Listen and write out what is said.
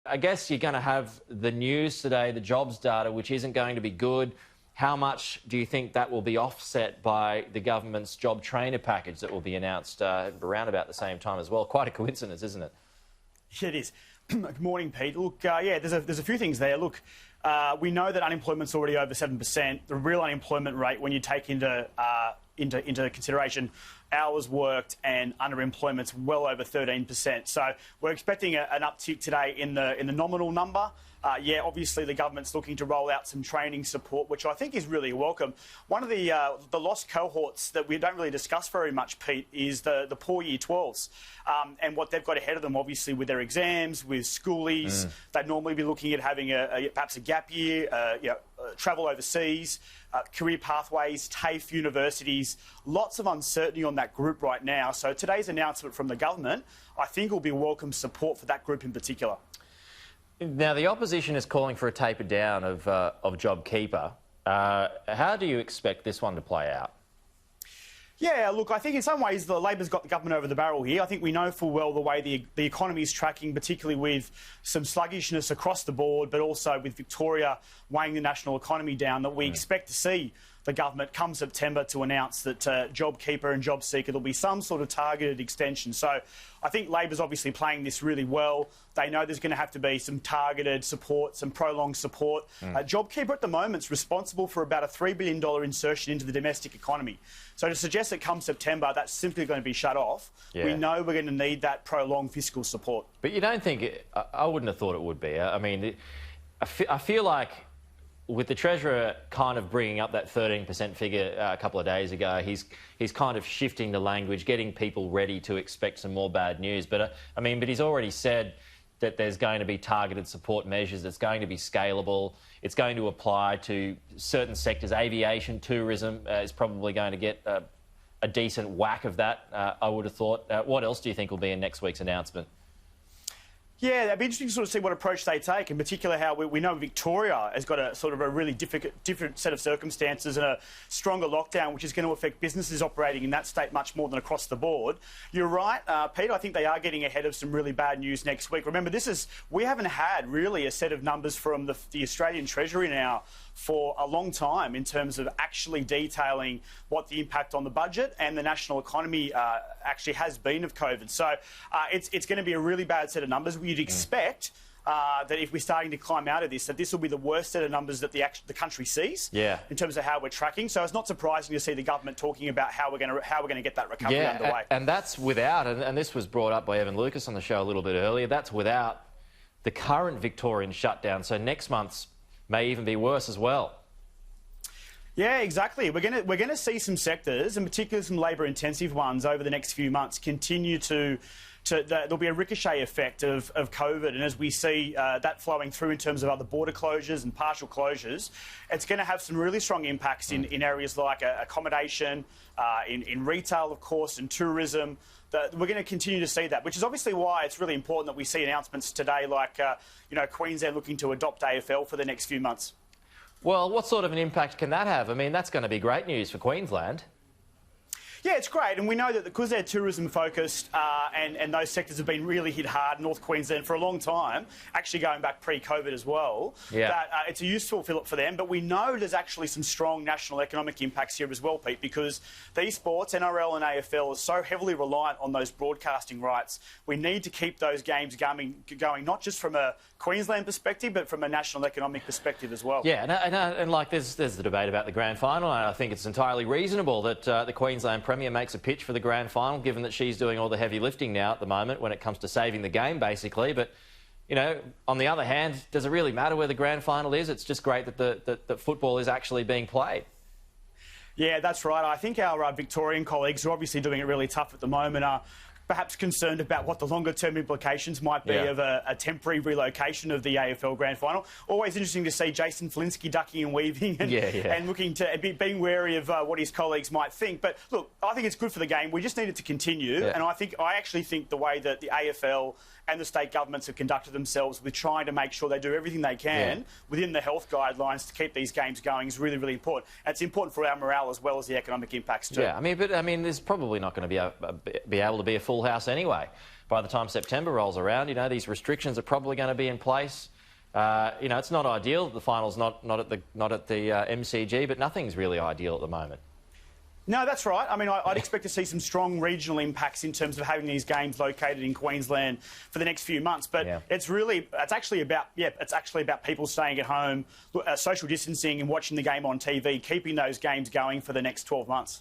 I guess you're going to have the news today, the jobs data, which isn't going to be good. How much do you think that will be offset by the government's JobTrainer package that will be announced around about the same time as well? Quite a coincidence, isn't it? It is. Good morning, Pete. Look, yeah, there's a few things there. Look, we know that unemployment's already over 7%. The real unemployment rate, when you take into consideration hours worked and underemployment's well over 13%. So we're expecting an uptick today in the nominal number. Yeah, obviously the government's looking to roll out some training support, which I think is really welcome. One of the lost cohorts that we don't really discuss very much, Pete, is the poor Year 12s and what they've got ahead of them, obviously, with their exams, with schoolies. They'd normally be looking at having perhaps a gap year, travel overseas, career pathways, TAFE universities. Lots of uncertainty on that group right now. So today's announcement from the government, I think, will be welcome support for that group in particular. Now, the opposition is calling for a taper down of Jobkeeper. How do you expect this one to play out? Yeah, look, I think in some ways the Labor's got the government over the barrel here. I think we know full well the way the economy is tracking, particularly with some sluggishness across the board, but also with Victoria weighing the national economy down, that we expect to see the government come September to announce that JobKeeper and JobSeeker, there'll be some sort of targeted extension. So I think Labor's obviously playing this really well. They know there's going to have to be some targeted support, some prolonged support. JobKeeper at the moment is responsible for about a $3 billion insertion into the domestic economy. So to suggest that come September that's simply going to be shut off, we know we're going to need that prolonged fiscal support. But you don't think... I wouldn't have thought it would be. I mean, I feel like with the Treasurer kind of bringing up that 13% figure a couple of days ago, he's kind of shifting the language, getting people ready to expect some more bad news. But but he's already said that there's going to be targeted support measures. It's going to be scalable. It's going to apply to certain sectors. Aviation, tourism is probably going to get a decent whack of that, I would have thought. What else do you think will be in next week's announcement? Yeah, it'd be interesting to sort of see what approach they take, in particular how we know Victoria has got a sort of a really different set of circumstances and a stronger lockdown, which is going to affect businesses operating in that state much more than across the board. You're right, Pete, I think they are getting ahead of some really bad news next week. Remember, we haven't had really a set of numbers from the Australian Treasury now for a long time in terms of actually detailing what the impact on the budget and the national economy actually has been of COVID. So it's going to be a really bad set of numbers. You'd expect that if we're starting to climb out of this, that this will be the worst set of numbers that the country sees in terms of how we're tracking. So it's not surprising to see the government talking about how we're going to get that recovery underway. And that's without, and this was brought up by Evan Lucas on the show a little bit earlier, that's without the current Victorian shutdown. So next month's may even be worse as well. Yeah, exactly. We're going to see some sectors, and particularly some labour-intensive ones, over the next few months continue there'll be a ricochet effect of COVID, and as we see that flowing through in terms of other border closures and partial closures, it's going to have some really strong impacts in areas like accommodation, in retail, of course, and tourism. We're going to continue to see that, which is obviously why it's really important that we see announcements today like, Queensland looking to adopt AFL for the next few months. Well, what sort of an impact can that have? I mean, that's going to be great news for Queensland. Yeah, it's great, and we know that because they're tourism-focused and those sectors have been really hit hard, North Queensland, for a long time, actually going back pre-COVID as well, that it's a useful fillip for them. But we know there's actually some strong national economic impacts here as well, Pete, because these sports, NRL and AFL, are so heavily reliant on those broadcasting rights. We need to keep those games going not just from a Queensland perspective, but from a national economic perspective as well. Yeah, and like there's the debate about the grand final, and I think it's entirely reasonable that the Queensland Premier makes a pitch for the grand final, given that she's doing all the heavy lifting now at the moment when it comes to saving the game, basically. But, on the other hand, does it really matter where the grand final is? It's just great that football is actually being played. Yeah, that's right. I think our Victorian colleagues are obviously doing it really tough at the moment, are perhaps concerned about what the longer-term implications might be of a temporary relocation of the AFL Grand Final. Always interesting to see Jason Flinsky ducking and weaving and looking to being wary of what his colleagues might think. But look, I think it's good for the game. We just need it to continue. And I actually think the way that the AFL and the state governments have conducted themselves with trying to make sure they do everything they can within the health guidelines to keep these games going is really, really important. And it's important for our morale as well as the economic impacts too. Yeah, I mean, there's probably not going to be able to be a full house anyway. By the time September rolls around, you know, these restrictions are probably going to be in place. You know, it's not ideal that the final's not at the MCG, but nothing's really ideal at the moment. No, that's right. I mean, I'd expect to see some strong regional impacts in terms of having these games located in Queensland for the next few months. But it's actually about people staying at home, social distancing and watching the game on TV, keeping those games going for the next 12 months.